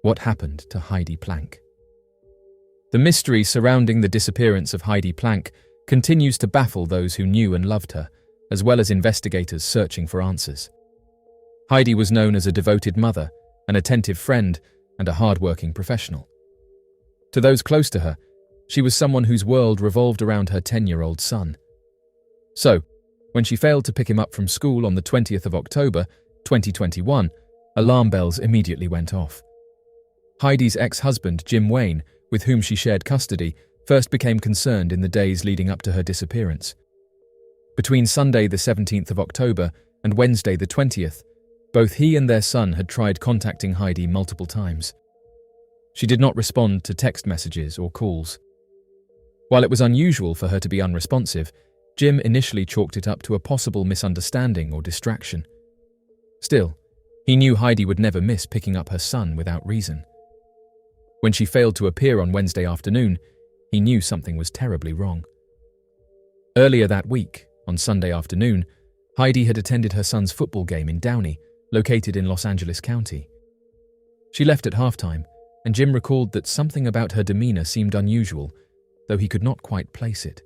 What happened to Heidi Planck? The mystery surrounding the disappearance of Heidi Planck continues to baffle those who knew and loved her, as well as investigators searching for answers. Heidi was known as a devoted mother, an attentive friend, and a hardworking professional. To those close to her, she was someone whose world revolved around her 10-year-old son. So, when she failed to pick him up from school on the 20th of October, 2021, alarm bells immediately went off. Heidi's ex-husband, Jim Wayne, with whom she shared custody, first became concerned in the days leading up to her disappearance. Between Sunday the 17th of October and Wednesday the 20th, both he and their son had tried contacting Heidi multiple times. She did not respond to text messages or calls. While it was unusual for her to be unresponsive, Jim initially chalked it up to a possible misunderstanding or distraction. Still, he knew Heidi would never miss picking up her son without reason. When she failed to appear on Wednesday afternoon, he knew something was terribly wrong. Earlier that week, on Sunday afternoon, Heidi had attended her son's football game in Downey, located in Los Angeles County. She left at halftime, and Jim recalled that something about her demeanor seemed unusual, though he could not quite place it.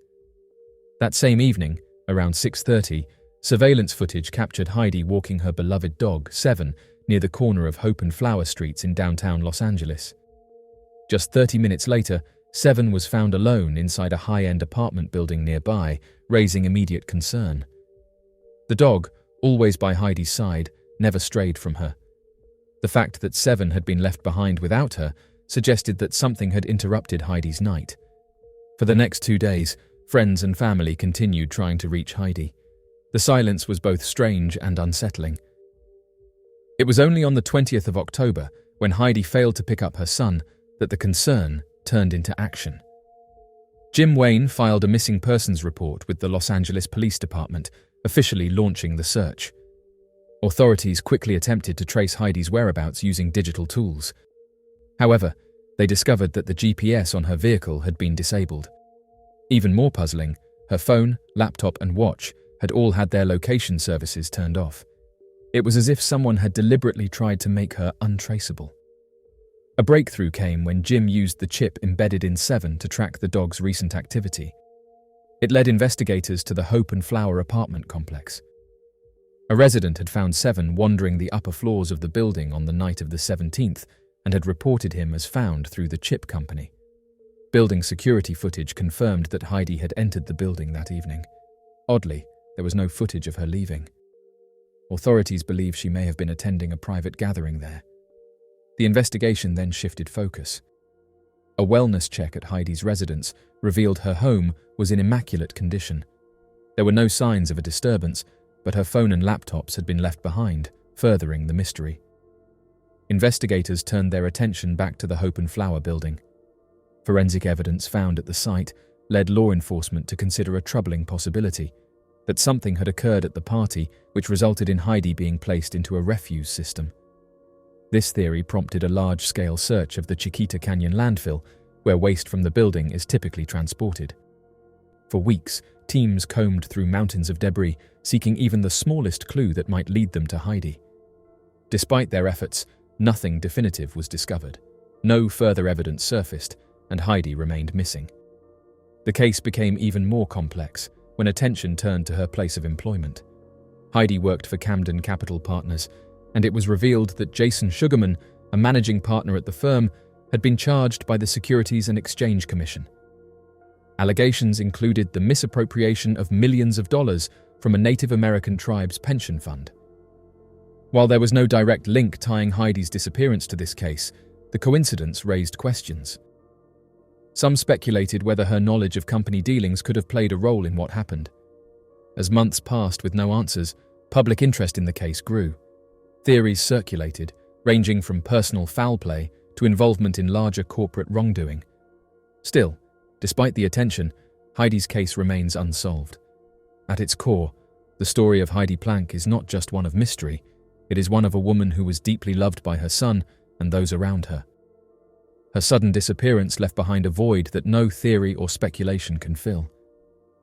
That same evening, around 6:30, surveillance footage captured Heidi walking her beloved dog, Seven, near the corner of Hope and Flower Streets in downtown Los Angeles. Just 30 minutes later, Seven was found alone inside a high-end apartment building nearby, raising immediate concern. The dog, always by Heidi's side, never strayed from her. The fact that Seven had been left behind without her suggested that something had interrupted Heidi's night. For the next 2 days, friends and family continued trying to reach Heidi. The silence was both strange and unsettling. It was only on the 20th of October, when Heidi failed to pick up her son, that the concern turned into action. Jim Wayne filed a missing persons report with the Los Angeles Police Department, officially launching the search. Authorities quickly attempted to trace Heidi's whereabouts using digital tools. However, they discovered that the GPS on her vehicle had been disabled. Even more puzzling, her phone, laptop, and watch had all had their location services turned off. It was as if someone had deliberately tried to make her untraceable. A breakthrough came when Jim used the chip embedded in Seven to track the dog's recent activity. It led investigators to the Hope and Flower apartment complex. A resident had found Seven wandering the upper floors of the building on the night of the 17th and had reported him as found through the chip company. Building security footage confirmed that Heidi had entered the building that evening. Oddly, there was no footage of her leaving. Authorities believe she may have been attending a private gathering there. The investigation then shifted focus. A wellness check at Heidi's residence revealed her home was in immaculate condition. There were no signs of a disturbance, but her phone and laptops had been left behind, furthering the mystery. Investigators turned their attention back to the Hope and Flower building. Forensic evidence found at the site led law enforcement to consider a troubling possibility, that something had occurred at the party which resulted in Heidi being placed into a refuse system. This theory prompted a large-scale search of the Chiquita Canyon landfill, where waste from the building is typically transported. For weeks, teams combed through mountains of debris, seeking even the smallest clue that might lead them to Heidi. Despite their efforts, nothing definitive was discovered. No further evidence surfaced, and Heidi remained missing. The case became even more complex when attention turned to her place of employment. Heidi worked for Camden Capital Partners, and it was revealed that Jason Sugarman, a managing partner at the firm, had been charged by the Securities and Exchange Commission. Allegations included the misappropriation of millions of dollars from a Native American tribe's pension fund. While there was no direct link tying Heidi's disappearance to this case, the coincidence raised questions. Some speculated whether her knowledge of company dealings could have played a role in what happened. As months passed with no answers, public interest in the case grew. Theories circulated, ranging from personal foul play to involvement in larger corporate wrongdoing. Still, despite the attention, Heidi's case remains unsolved. At its core, the story of Heidi Planck is not just one of mystery, it is one of a woman who was deeply loved by her son and those around her. Her sudden disappearance left behind a void that no theory or speculation can fill.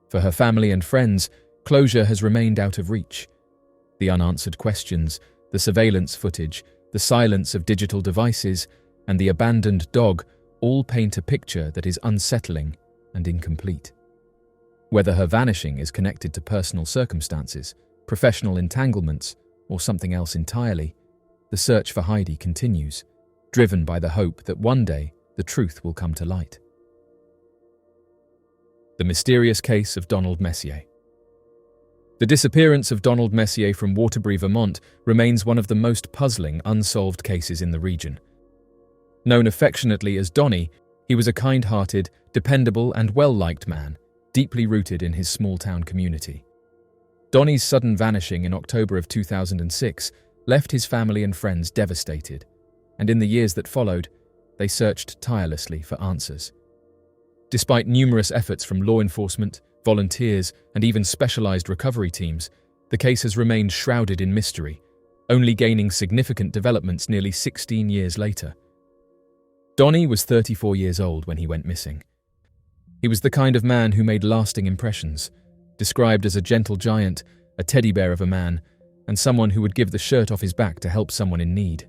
For her family and friends, closure has remained out of reach. The unanswered questions, the surveillance footage, the silence of digital devices, and the abandoned dog all paint a picture that is unsettling and incomplete. Whether her vanishing is connected to personal circumstances, professional entanglements, or something else entirely, the search for Heidi continues, driven by the hope that one day the truth will come to light. The mysterious case of Donald Messier. The disappearance of Donald Messier from Waterbury, Vermont remains one of the most puzzling unsolved cases in the region. Known affectionately as Donnie, he was a kind-hearted, dependable and well-liked man, deeply rooted in his small-town community. Donnie's sudden vanishing in October of 2006 left his family and friends devastated, and in the years that followed, they searched tirelessly for answers. Despite numerous efforts from law enforcement, volunteers, and even specialized recovery teams, the case has remained shrouded in mystery, only gaining significant developments nearly 16 years later. Donnie was 34 years old when he went missing. He was the kind of man who made lasting impressions, described as a gentle giant, a teddy bear of a man, and someone who would give the shirt off his back to help someone in need.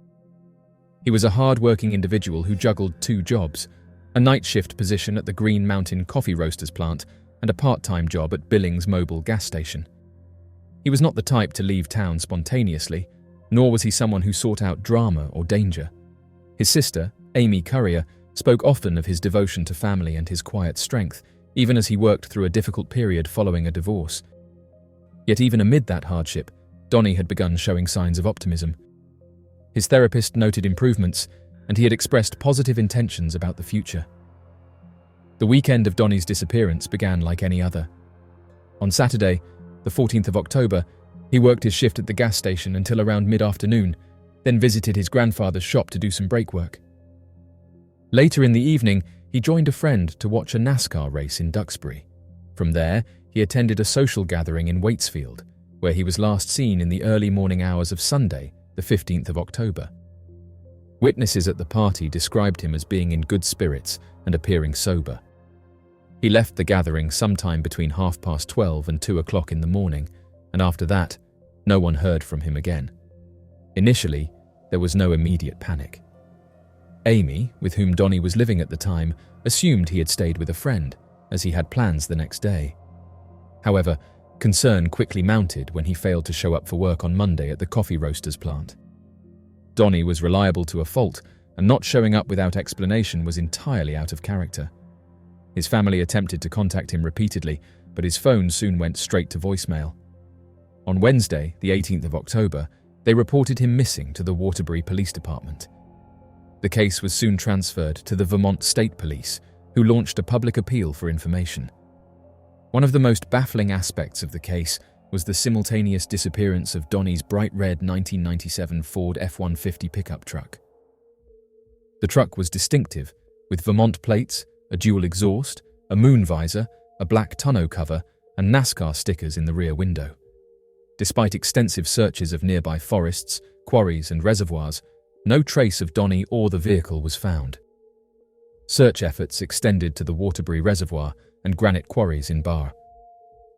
He was a hardworking individual who juggled 2 jobs, a night shift position at the Green Mountain Coffee Roasters plant and a part-time job at Billings Mobile gas station. He was not the type to leave town spontaneously, nor was he someone who sought out drama or danger. His sister, Amy Currier, spoke often of his devotion to family and his quiet strength, even as he worked through a difficult period following a divorce. Yet even amid that hardship, Donnie had begun showing signs of optimism. His therapist noted improvements, and he had expressed positive intentions about the future. The weekend of Donnie's disappearance began like any other. On Saturday, the 14th of October, he worked his shift at the gas station until around mid-afternoon, then visited his grandfather's shop to do some brake work. Later in the evening, he joined a friend to watch a NASCAR race in Duxbury. From there, he attended a social gathering in Waitsfield, where he was last seen in the early morning hours of Sunday, the 15th of October. Witnesses at the party described him as being in good spirits and appearing sober. He left the gathering sometime between 12:30 and 2 o'clock in the morning, and after that, no one heard from him again. Initially, there was no immediate panic. Amy, with whom Donnie was living at the time, assumed he had stayed with a friend, as he had plans the next day. However, concern quickly mounted when he failed to show up for work on Monday at the coffee roasters plant. Donnie was reliable to a fault, and not showing up without explanation was entirely out of character. His family attempted to contact him repeatedly, but his phone soon went straight to voicemail. On Wednesday, the 18th of October, they reported him missing to the Waterbury Police Department. The case was soon transferred to the Vermont State Police, who launched a public appeal for information. One of the most baffling aspects of the case was the simultaneous disappearance of Donnie's bright red 1997 Ford F-150 pickup truck. The truck was distinctive, with Vermont plates, a dual exhaust, a moon visor, a black tonneau cover, and NASCAR stickers in the rear window. Despite extensive searches of nearby forests, quarries, and reservoirs, no trace of Donnie or the vehicle was found. Search efforts extended to the Waterbury Reservoir and granite quarries in Barr.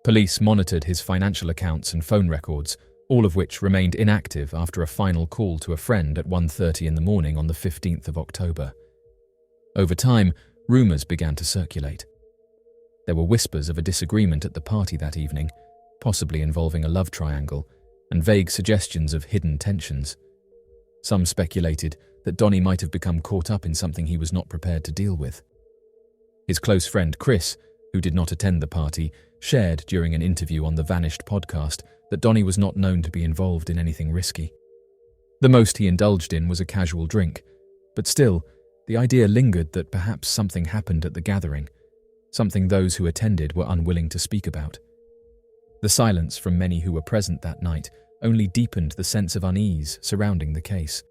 Police monitored his financial accounts and phone records, all of which remained inactive after a final call to a friend at 1:30 in the morning on the 15th of October. Over time, rumors began to circulate. There were whispers of a disagreement at the party that evening, possibly involving a love triangle, and vague suggestions of hidden tensions. Some speculated that Donnie might have become caught up in something he was not prepared to deal with. His close friend Chris, who did not attend the party, shared during an interview on the Vanished podcast that Donnie was not known to be involved in anything risky. The most he indulged in was a casual drink, but still, the idea lingered that perhaps something happened at the gathering, something those who attended were unwilling to speak about. The silence from many who were present that night only deepened the sense of unease surrounding the case.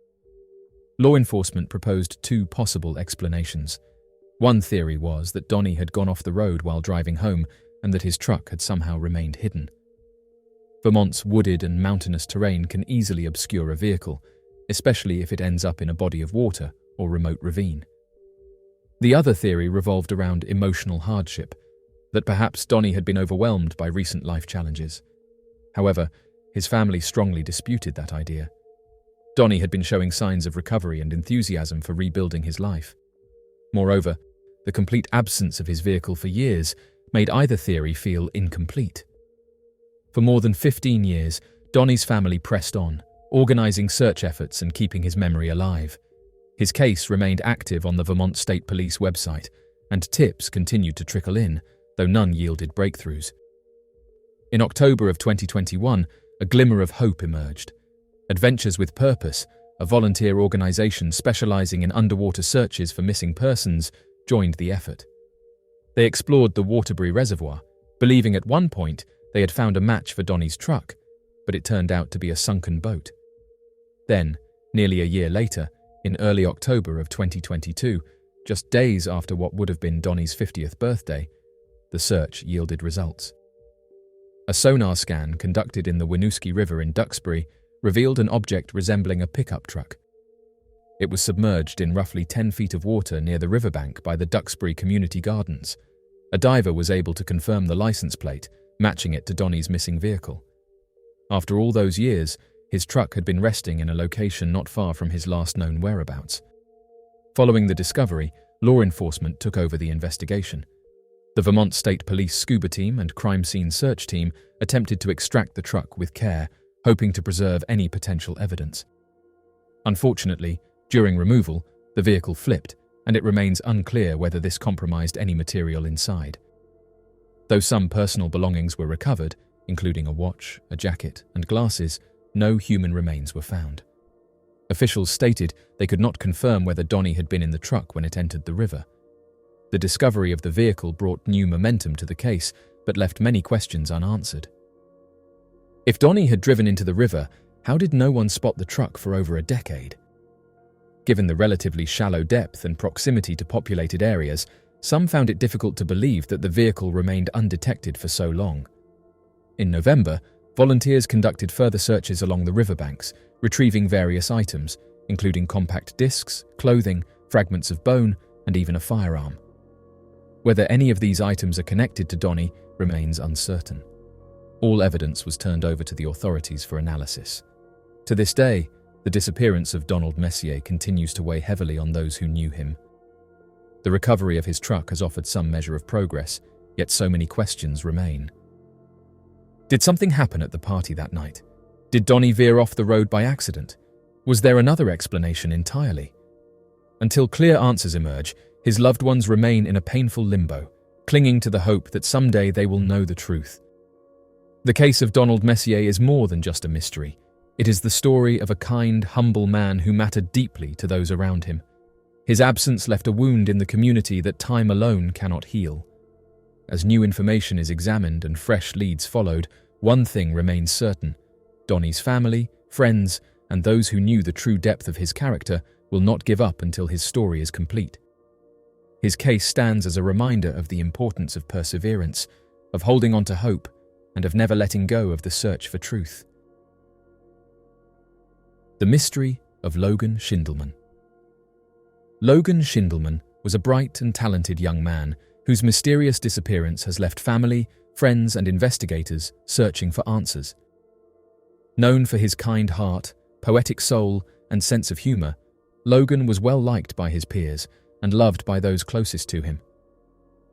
Law enforcement proposed 2 possible explanations. One theory was that Donnie had gone off the road while driving home and that his truck had somehow remained hidden. Vermont's wooded and mountainous terrain can easily obscure a vehicle, especially if it ends up in a body of water or remote ravine. The other theory revolved around emotional hardship, that perhaps Donnie had been overwhelmed by recent life challenges. However, his family strongly disputed that idea. Donnie had been showing signs of recovery and enthusiasm for rebuilding his life. Moreover, the complete absence of his vehicle for years made either theory feel incomplete. For more than 15 years, Donnie's family pressed on, organizing search efforts and keeping his memory alive. His case remained active on the Vermont State Police website, and tips continued to trickle in, though none yielded breakthroughs. In October of 2021, a glimmer of hope emerged. Adventures with Purpose, a volunteer organization specializing in underwater searches for missing persons, joined the effort. They explored the Waterbury Reservoir, believing at one point they had found a match for Donnie's truck, but it turned out to be a sunken boat. Then, nearly a year later, in early October of 2022, just days after what would have been Donnie's 50th birthday, the search yielded results. A sonar scan conducted in the Winooski River in Duxbury revealed an object resembling a pickup truck. It was submerged in roughly 10 feet of water near the riverbank by the Duxbury Community Gardens. A diver was able to confirm the license plate, matching it to Donnie's missing vehicle. After all those years, his truck had been resting in a location not far from his last known whereabouts. Following the discovery, law enforcement took over the investigation. The Vermont State Police scuba team and crime scene search team attempted to extract the truck with care, hoping to preserve any potential evidence. Unfortunately, during removal, the vehicle flipped, and it remains unclear whether this compromised any material inside. Though some personal belongings were recovered, including a watch, a jacket, and glasses, no human remains were found. Officials stated they could not confirm whether Donnie had been in the truck when it entered the river. The discovery of the vehicle brought new momentum to the case, but left many questions unanswered. If Donnie had driven into the river, how did no one spot the truck for over a decade? Given the relatively shallow depth and proximity to populated areas, some found it difficult to believe that the vehicle remained undetected for so long. In November, volunteers conducted further searches along the riverbanks, retrieving various items, including compact discs, clothing, fragments of bone, and even a firearm. Whether any of these items are connected to Donnie remains uncertain. All evidence was turned over to the authorities for analysis. To this day, the disappearance of Donald Messier continues to weigh heavily on those who knew him. The recovery of his truck has offered some measure of progress, yet so many questions remain. Did something happen at the party that night? Did Donnie veer off the road by accident? Was there another explanation entirely? Until clear answers emerge, his loved ones remain in a painful limbo, clinging to the hope that someday they will know the truth. The case of Donald Messier is more than just a mystery. It is the story of a kind, humble man who mattered deeply to those around him. His absence left a wound in the community that time alone cannot heal. As new information is examined and fresh leads followed, one thing remains certain: Donnie's family, friends, and those who knew the true depth of his character will not give up until his story is complete. His case stands as a reminder of the importance of perseverance, of holding on to hope, and of never letting go of the search for truth. The mystery of Logan Schindelman. Logan Schindelman was a bright and talented young man whose mysterious disappearance has left family, friends, and investigators searching for answers. Known for his kind heart, poetic soul, and sense of humor, Logan was well liked by his peers and loved by those closest to him.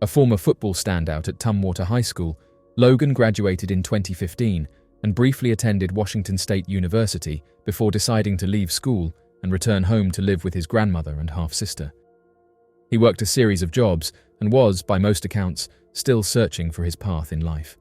A former football standout at Tumwater High School, Logan graduated in 2015 and briefly attended Washington State University before deciding to leave school and return home to live with his grandmother and half-sister. He worked a series of jobs and was, by most accounts, still searching for his path in life.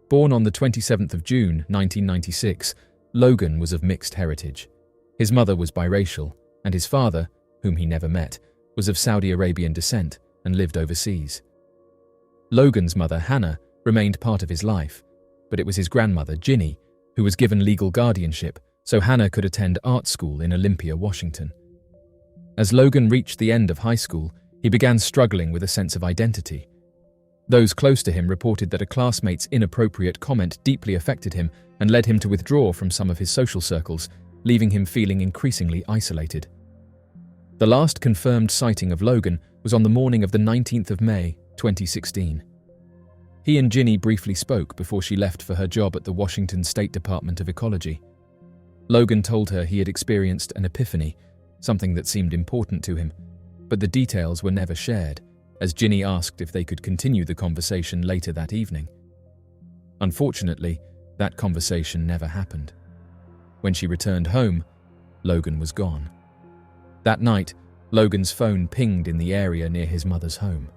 Born on the 27th of June, 1996, Logan was of mixed heritage. His mother was biracial, and his father, whom he never met, was of Saudi Arabian descent and lived overseas. Logan's mother, Hannah, remained part of his life, but it was his grandmother, Ginny, who was given legal guardianship so Hannah could attend art school in Olympia, Washington. As Logan reached the end of high school, he began struggling with a sense of identity. Those close to him reported that a classmate's inappropriate comment deeply affected him and led him to withdraw from some of his social circles, leaving him feeling increasingly isolated. The last confirmed sighting of Logan was on the morning of the 19th of May, 2016. He and Ginny briefly spoke before she left for her job at the Washington State Department of Ecology. Logan told her he had experienced an epiphany, something that seemed important to him, but the details were never shared, as Ginny asked if they could continue the conversation later that evening. Unfortunately, that conversation never happened. When she returned home, Logan was gone. That night, Logan's phone pinged in the area near his mother's home.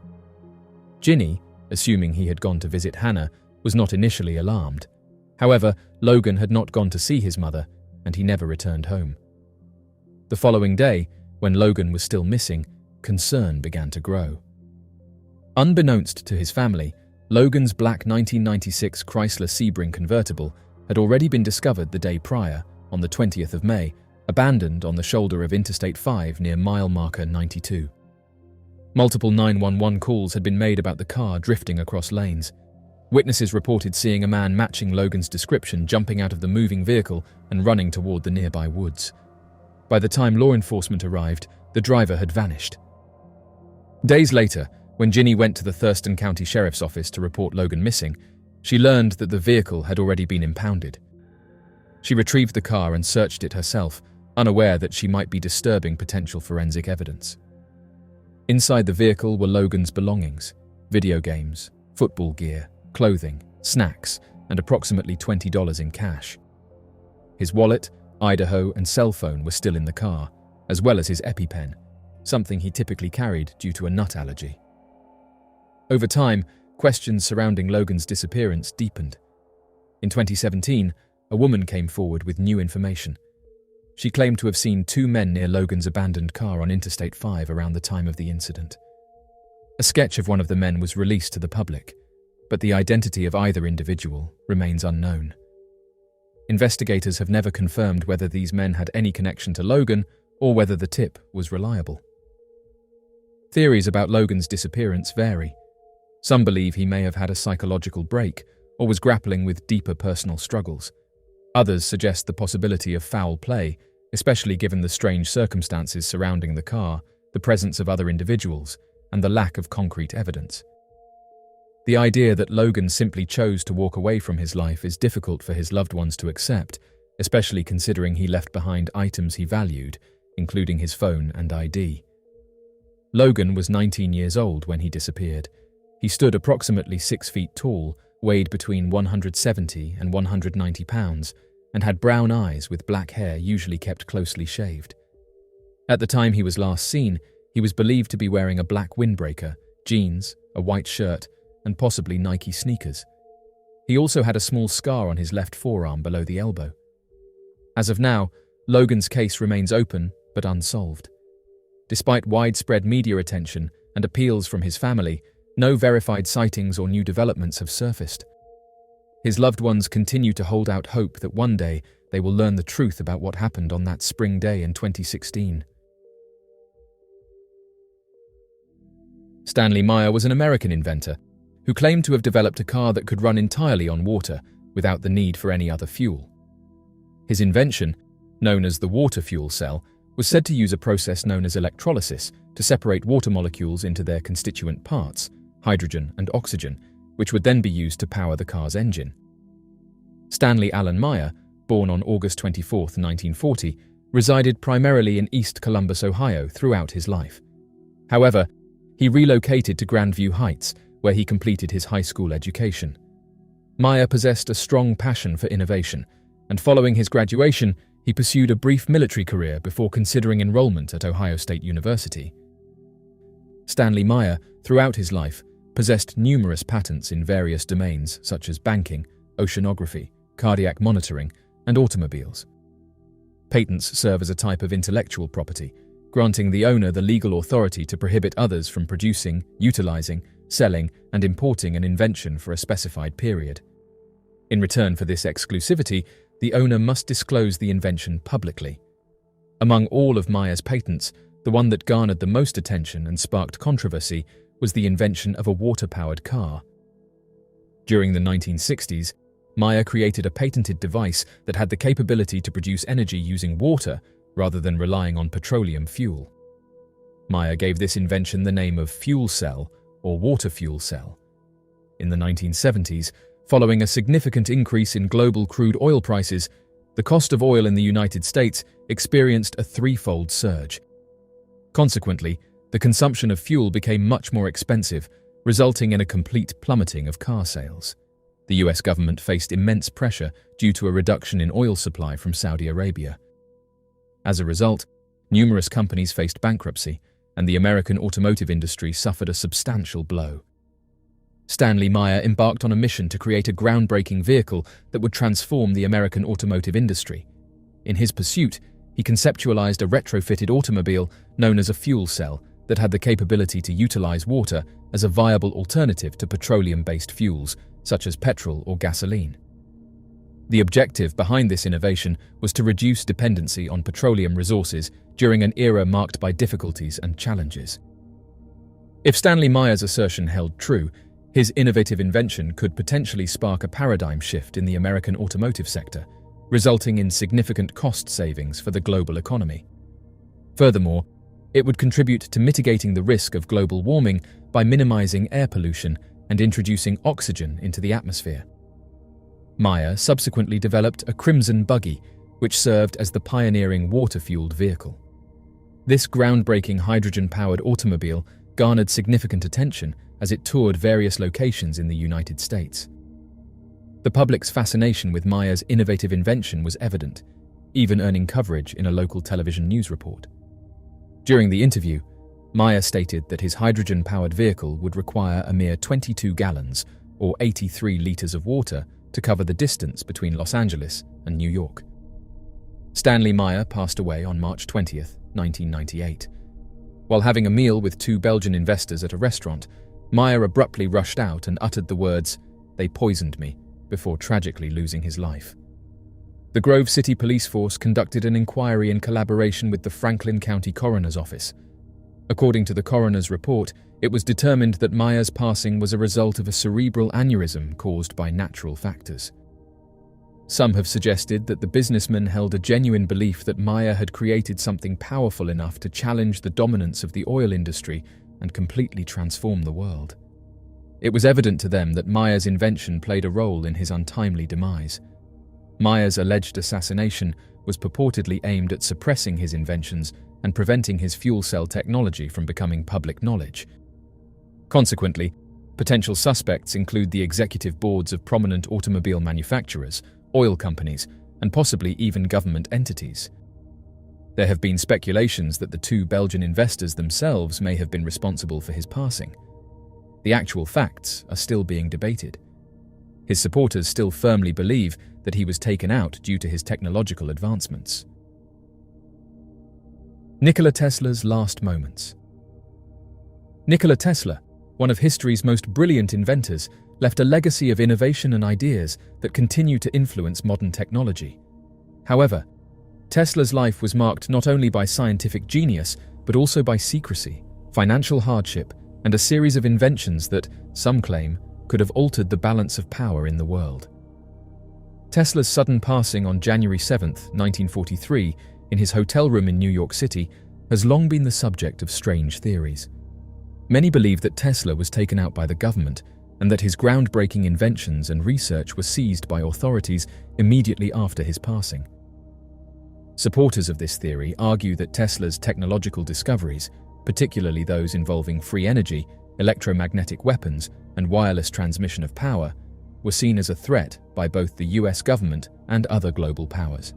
Ginny, assuming he had gone to visit Hannah, was not initially alarmed. However, Logan had not gone to see his mother, and he never returned home. The following day, when Logan was still missing, concern began to grow. Unbeknownst to his family, Logan's black 1996 Chrysler Sebring convertible had already been discovered the day prior, on the 20th of May, abandoned on the shoulder of Interstate 5 near mile marker 92. Multiple 911 calls had been made about the car drifting across lanes. Witnesses reported seeing a man matching Logan's description jumping out of the moving vehicle and running toward the nearby woods. By the time law enforcement arrived, the driver had vanished. Days later, when Ginny went to the Thurston County Sheriff's Office to report Logan missing, she learned that the vehicle had already been impounded. She retrieved the car and searched it herself, unaware that she might be disturbing potential forensic evidence. Inside the vehicle were Logan's belongings: video games, football gear, clothing, snacks, and approximately $20 in cash. His wallet, Idaho, and cell phone were still in the car, as well as his EpiPen, something he typically carried due to a nut allergy. Over time, questions surrounding Logan's disappearance deepened. In 2017, a woman came forward with new information. She claimed to have seen two men near Logan's abandoned car on Interstate 5 around the time of the incident. A sketch of one of the men was released to the public, but the identity of either individual remains unknown. Investigators have never confirmed whether these men had any connection to Logan or whether the tip was reliable. Theories about Logan's disappearance vary. Some believe he may have had a psychological break or was grappling with deeper personal struggles. Others suggest the possibility of foul play, especially given the strange circumstances surrounding the car, the presence of other individuals, and the lack of concrete evidence. The idea that Logan simply chose to walk away from his life is difficult for his loved ones to accept, especially considering he left behind items he valued, including his phone and ID. Logan was 19 years old when he disappeared. He stood approximately 6 feet tall, weighed between 170 and 190 pounds, and had brown eyes with black hair usually kept closely shaved. At the time he was last seen, he was believed to be wearing a black windbreaker, jeans, a white shirt, and possibly Nike sneakers. He also had a small scar on his left forearm below the elbow. As of now, Logan's case remains open but unsolved. Despite widespread media attention and appeals from his family, no verified sightings or new developments have surfaced. His loved ones continue to hold out hope that one day they will learn the truth about what happened on that spring day in 2016. Stanley Meyer was an American inventor who claimed to have developed a car that could run entirely on water without the need for any other fuel. His invention, known as the water fuel cell, was said to use a process known as electrolysis to separate water molecules into their constituent parts, hydrogen and oxygen, which would then be used to power the car's engine. Stanley Allen Meyer, born on August 24, 1940, resided primarily in East Columbus, Ohio throughout his life. However, he relocated to Grandview Heights, where he completed his high school education. Meyer possessed a strong passion for innovation, and following his graduation, he pursued a brief military career before considering enrollment at Ohio State University. Stanley Meyer, throughout his life, possessed numerous patents in various domains such as banking, oceanography, cardiac monitoring, and automobiles. Patents serve as a type of intellectual property, granting the owner the legal authority to prohibit others from producing, utilizing, selling, and importing an invention for a specified period. In return for this exclusivity, the owner must disclose the invention publicly. Among all of Meyer's patents, the one that garnered the most attention and sparked controversy was the invention of a water-powered car. During the 1960s, Meyer created a patented device that had the capability to produce energy using water rather than relying on petroleum fuel. Meyer gave this invention the name of fuel cell or water fuel cell. In the 1970s, following a significant increase in global crude oil prices, the cost of oil in the United States experienced a threefold surge. Consequently, the consumption of fuel became much more expensive, resulting in a complete plummeting of car sales. The US government faced immense pressure due to a reduction in oil supply from Saudi Arabia. As a result, numerous companies faced bankruptcy, and the American automotive industry suffered a substantial blow. Stanley Meyer embarked on a mission to create a groundbreaking vehicle that would transform the American automotive industry. In his pursuit, he conceptualized a retrofitted automobile known as a fuel cell that had the capability to utilize water as a viable alternative to petroleum-based fuels, such as petrol or gasoline. The objective behind this innovation was to reduce dependency on petroleum resources during an era marked by difficulties and challenges. If Stanley Meyer's assertion held true, his innovative invention could potentially spark a paradigm shift in the American automotive sector, resulting in significant cost savings for the global economy. Furthermore, it would contribute to mitigating the risk of global warming by minimizing air pollution and introducing oxygen into the atmosphere. Meyer subsequently developed a crimson buggy, which served as the pioneering water-fueled vehicle. This groundbreaking hydrogen-powered automobile garnered significant attention as it toured various locations in the United States. The public's fascination with Meyer's innovative invention was evident, even earning coverage in a local television news report. During the interview, Meyer stated that his hydrogen-powered vehicle would require a mere 22 gallons, or 83 liters of water, to cover the distance between Los Angeles and New York. Stanley Meyer passed away on March 20th, 1998. While having a meal with two Belgian investors at a restaurant, Meyer abruptly rushed out and uttered the words, "They poisoned me," before tragically losing his life. The Grove City Police Force conducted an inquiry in collaboration with the Franklin County Coroner's Office. According to the coroner's report, it was determined that Meyer's passing was a result of a cerebral aneurysm caused by natural factors. Some have suggested that the businessman held a genuine belief that Meyer had created something powerful enough to challenge the dominance of the oil industry and completely transform the world. It was evident to them that Meyer's invention played a role in his untimely demise. Meyer's alleged assassination was purportedly aimed at suppressing his inventions and preventing his fuel cell technology from becoming public knowledge. Consequently, potential suspects include the executive boards of prominent automobile manufacturers, oil companies, and possibly even government entities. There have been speculations that the two Belgian investors themselves may have been responsible for his passing. The actual facts are still being debated. His supporters still firmly believe that he was taken out due to his technological advancements. Nikola Tesla's last moments. Nikola Tesla, one of history's most brilliant inventors, left a legacy of innovation and ideas that continue to influence modern technology. However, Tesla's life was marked not only by scientific genius, but also by secrecy, financial hardship, and a series of inventions that, some claim, could have altered the balance of power in the world. Tesla's sudden passing on January 7, 1943, in his hotel room in New York City, has long been the subject of strange theories. Many believe that Tesla was taken out by the government and that his groundbreaking inventions and research were seized by authorities immediately after his passing. Supporters of this theory argue that Tesla's technological discoveries, particularly those involving free energy, electromagnetic weapons, and wireless transmission of power, were seen as a threat by both the US government and other global powers.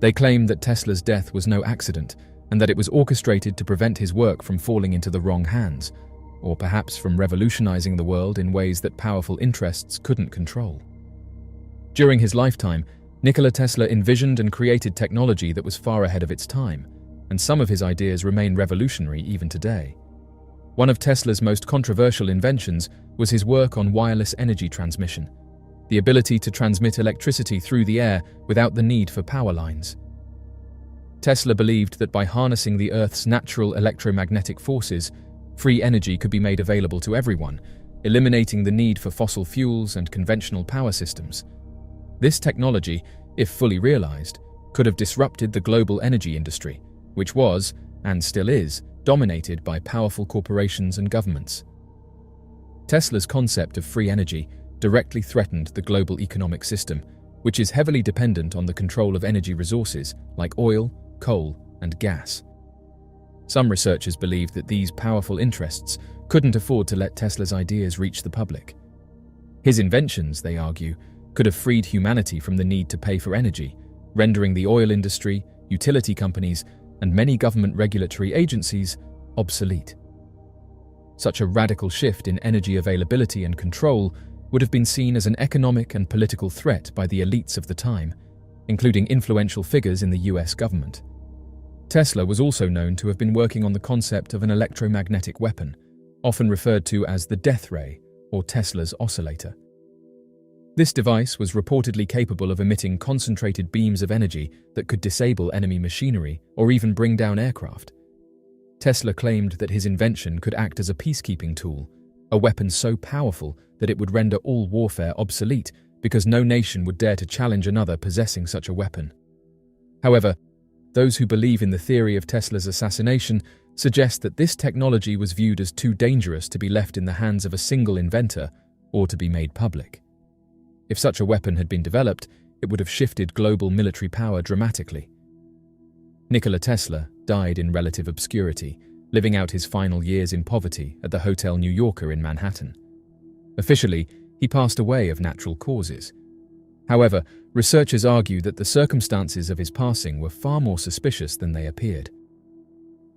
They claim that Tesla's death was no accident and that it was orchestrated to prevent his work from falling into the wrong hands, or perhaps from revolutionizing the world in ways that powerful interests couldn't control. During his lifetime, Nikola Tesla envisioned and created technology that was far ahead of its time, and some of his ideas remain revolutionary even today. One of Tesla's most controversial inventions was his work on wireless energy transmission, the ability to transmit electricity through the air without the need for power lines. Tesla believed that by harnessing the Earth's natural electromagnetic forces, free energy could be made available to everyone, eliminating the need for fossil fuels and conventional power systems. This technology, if fully realized, could have disrupted the global energy industry, which was, and still is, dominated by powerful corporations and governments. Tesla's concept of free energy directly threatened the global economic system, which is heavily dependent on the control of energy resources like oil, coal, and gas. Some researchers believe that these powerful interests couldn't afford to let Tesla's ideas reach the public. His inventions, they argue, could have freed humanity from the need to pay for energy, rendering the oil industry, utility companies, and many government regulatory agencies obsolete. Such a radical shift in energy availability and control would have been seen as an economic and political threat by the elites of the time, including influential figures in the US government. Tesla was also known to have been working on the concept of an electromagnetic weapon, often referred to as the death ray or Tesla's oscillator. This device was reportedly capable of emitting concentrated beams of energy that could disable enemy machinery or even bring down aircraft. Tesla claimed that his invention could act as a peacekeeping tool, a weapon so powerful that it would render all warfare obsolete because no nation would dare to challenge another possessing such a weapon. However, those who believe in the theory of Tesla's assassination suggest that this technology was viewed as too dangerous to be left in the hands of a single inventor or to be made public. If such a weapon had been developed, it would have shifted global military power dramatically. Nikola Tesla died in relative obscurity, living out his final years in poverty at the Hotel New Yorker in Manhattan. Officially, he passed away of natural causes. However, researchers argue that the circumstances of his passing were far more suspicious than they appeared.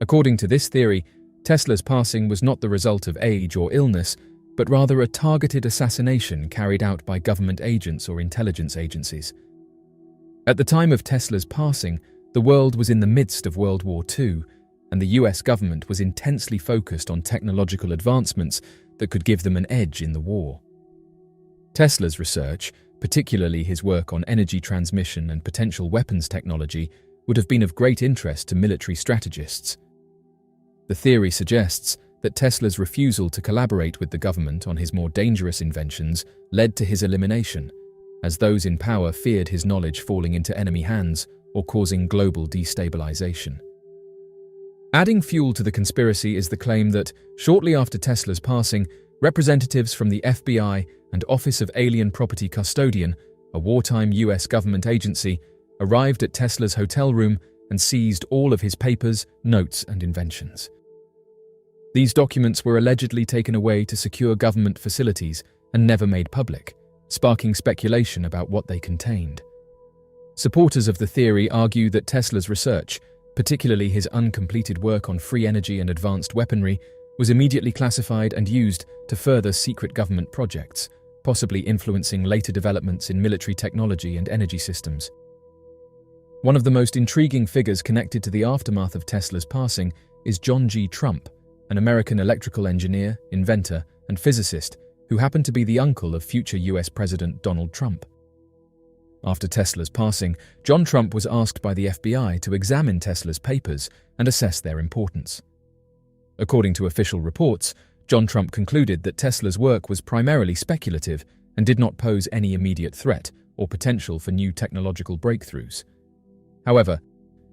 According to this theory, Tesla's passing was not the result of age or illness, but rather a targeted assassination carried out by government agents or intelligence agencies. At the time of Tesla's passing, the world was in the midst of World War II, and the US government was intensely focused on technological advancements that could give them an edge in the war. Tesla's research, particularly his work on energy transmission and potential weapons technology, would have been of great interest to military strategists. The theory suggests that Tesla's refusal to collaborate with the government on his more dangerous inventions led to his elimination, as those in power feared his knowledge falling into enemy hands or causing global destabilization. Adding fuel to the conspiracy is the claim that, shortly after Tesla's passing, representatives from the FBI and Office of Alien Property Custodian, a wartime US government agency, arrived at Tesla's hotel room and seized all of his papers, notes, and inventions. These documents were allegedly taken away to secure government facilities and never made public, sparking speculation about what they contained. Supporters of the theory argue that Tesla's research, particularly his uncompleted work on free energy and advanced weaponry, was immediately classified and used to further secret government projects, possibly influencing later developments in military technology and energy systems. One of the most intriguing figures connected to the aftermath of Tesla's passing is John G. Trump, an American electrical engineer, inventor, and physicist who happened to be the uncle of future US President Donald Trump. After Tesla's passing, John Trump was asked by the FBI to examine Tesla's papers and assess their importance. According to official reports, John Trump concluded that Tesla's work was primarily speculative and did not pose any immediate threat or potential for new technological breakthroughs. However,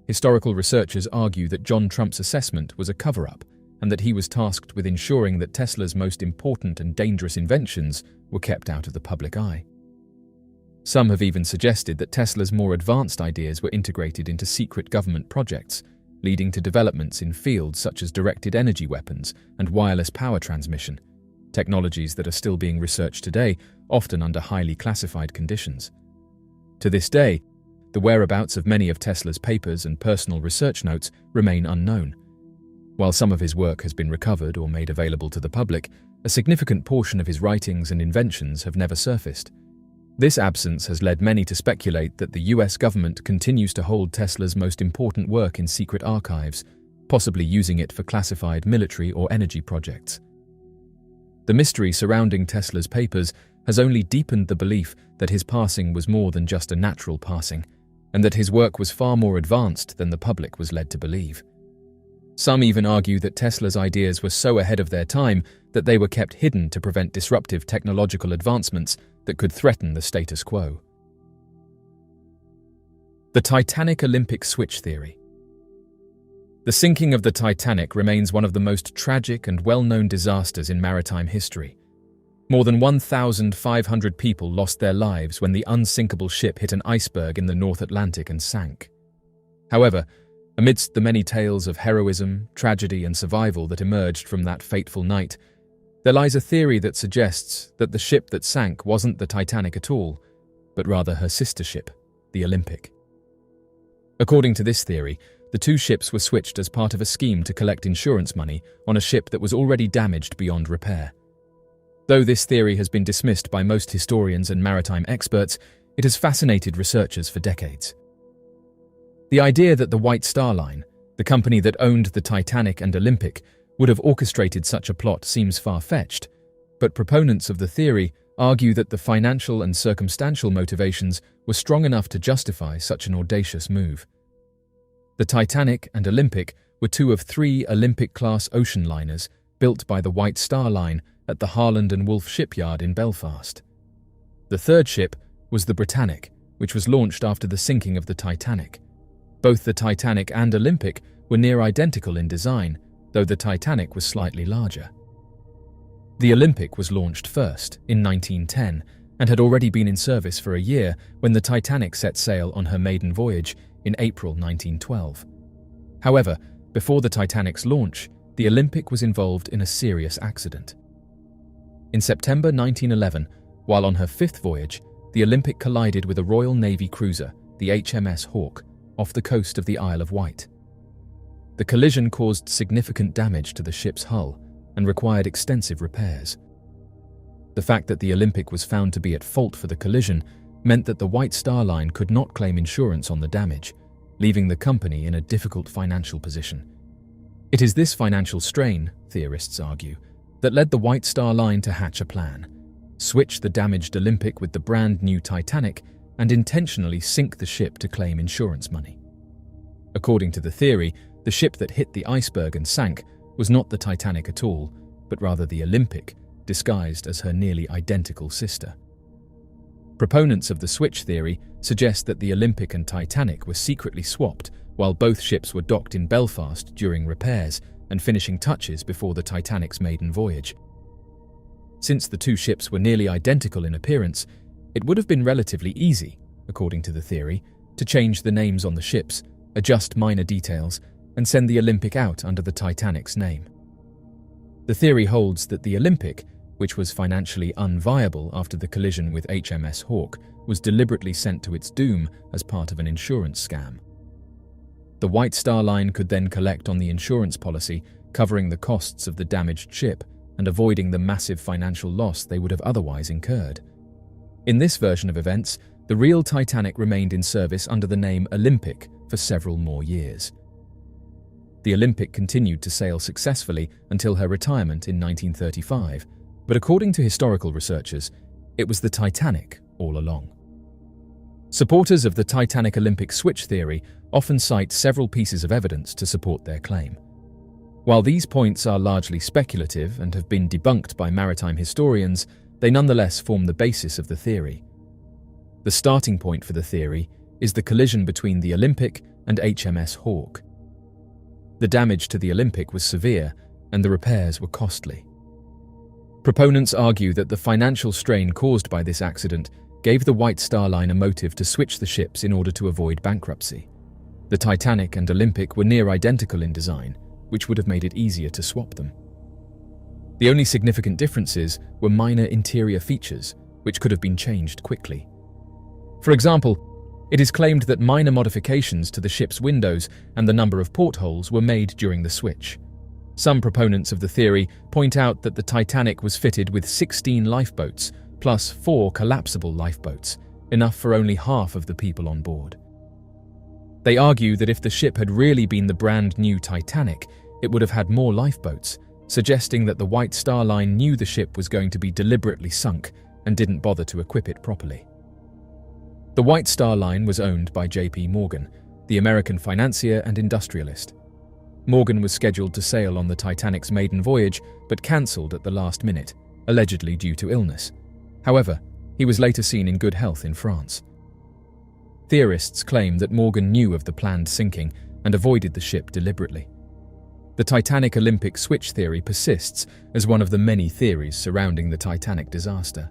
historical researchers argue that John Trump's assessment was a cover-up and that he was tasked with ensuring that Tesla's most important and dangerous inventions were kept out of the public eye. Some have even suggested that Tesla's more advanced ideas were integrated into secret government projects, leading to developments in fields such as directed energy weapons and wireless power transmission, technologies that are still being researched today, often under highly classified conditions. To this day, the whereabouts of many of Tesla's papers and personal research notes remain unknown. While some of his work has been recovered or made available to the public, a significant portion of his writings and inventions have never surfaced. This absence has led many to speculate that the US government continues to hold Tesla's most important work in secret archives, possibly using it for classified military or energy projects. The mystery surrounding Tesla's papers has only deepened the belief that his passing was more than just a natural passing, and that his work was far more advanced than the public was led to believe. Some even argue that Tesla's ideas were so ahead of their time that they were kept hidden to prevent disruptive technological advancements that could threaten the status quo. The Titanic Olympic switch theory. The sinking of the Titanic remains one of the most tragic and well-known disasters in maritime history. More than 1,500 people lost their lives when the unsinkable ship hit an iceberg in the North Atlantic and sank. However, amidst the many tales of heroism, tragedy, and survival that emerged from that fateful night, there lies a theory that suggests that the ship that sank wasn't the Titanic at all, but rather her sister ship, the Olympic. According to this theory, the two ships were switched as part of a scheme to collect insurance money on a ship that was already damaged beyond repair. Though this theory has been dismissed by most historians and maritime experts, it has fascinated researchers for decades. The idea that the White Star Line, the company that owned the Titanic and Olympic, would have orchestrated such a plot seems far-fetched, but proponents of the theory argue that the financial and circumstantial motivations were strong enough to justify such an audacious move. The Titanic and Olympic were two of three Olympic-class ocean liners built by the White Star Line at the Harland and Wolff shipyard in Belfast. The third ship was the Britannic, which was launched after the sinking of the Titanic. Both the Titanic and Olympic were near identical in design, though the Titanic was slightly larger. The Olympic was launched first, in 1910, and had already been in service for a year when the Titanic set sail on her maiden voyage in April 1912. However, before the Titanic's launch, the Olympic was involved in a serious accident. In September 1911, while on her fifth voyage, the Olympic collided with a Royal Navy cruiser, the HMS Hawke, off the coast of the Isle of Wight. The collision caused significant damage to the ship's hull and required extensive repairs. The fact that the Olympic was found to be at fault for the collision meant that the White Star Line could not claim insurance on the damage, leaving the company in a difficult financial position. It is this financial strain, theorists argue, that led the White Star Line to hatch a plan: switch the damaged Olympic with the brand new Titanic and intentionally sink the ship to claim insurance money. According to the theory, the ship that hit the iceberg and sank was not the Titanic at all, but rather the Olympic, disguised as her nearly identical sister. Proponents of the switch theory suggest that the Olympic and Titanic were secretly swapped while both ships were docked in Belfast during repairs and finishing touches before the Titanic's maiden voyage. Since the two ships were nearly identical in appearance, it would have been relatively easy, according to the theory, to change the names on the ships, adjust minor details, and send the Olympic out under the Titanic's name. The theory holds that the Olympic, which was financially unviable after the collision with HMS Hawke, was deliberately sent to its doom as part of an insurance scam. The White Star Line could then collect on the insurance policy, covering the costs of the damaged ship and avoiding the massive financial loss they would have otherwise incurred. In this version of events, the real Titanic remained in service under the name Olympic for several more years. The Olympic continued to sail successfully until her retirement in 1935, but according to historical researchers, it was the Titanic all along. Supporters of the Titanic-Olympic switch theory often cite several pieces of evidence to support their claim. While these points are largely speculative and have been debunked by maritime historians, they nonetheless form the basis of the theory. The starting point for the theory is the collision between the Olympic and HMS Hawke. The damage to the Olympic was severe, and the repairs were costly. Proponents argue that the financial strain caused by this accident gave the White Star Line a motive to switch the ships in order to avoid bankruptcy. The Titanic and Olympic were near identical in design, which would have made it easier to swap them. The only significant differences were minor interior features, which could have been changed quickly. For example, it is claimed that minor modifications to the ship's windows and the number of portholes were made during the switch. Some proponents of the theory point out that the Titanic was fitted with 16 lifeboats, plus 4 collapsible lifeboats, enough for only half of the people on board. They argue that if the ship had really been the brand new Titanic, it would have had more lifeboats, suggesting that the White Star Line knew the ship was going to be deliberately sunk and didn't bother to equip it properly. The White Star Line was owned by J.P. Morgan, the American financier and industrialist. Morgan was scheduled to sail on the Titanic's maiden voyage, but cancelled at the last minute, allegedly due to illness. However, he was later seen in good health in France. Theorists claim that Morgan knew of the planned sinking and avoided the ship deliberately. The Titanic Olympic switch theory persists as one of the many theories surrounding the Titanic disaster.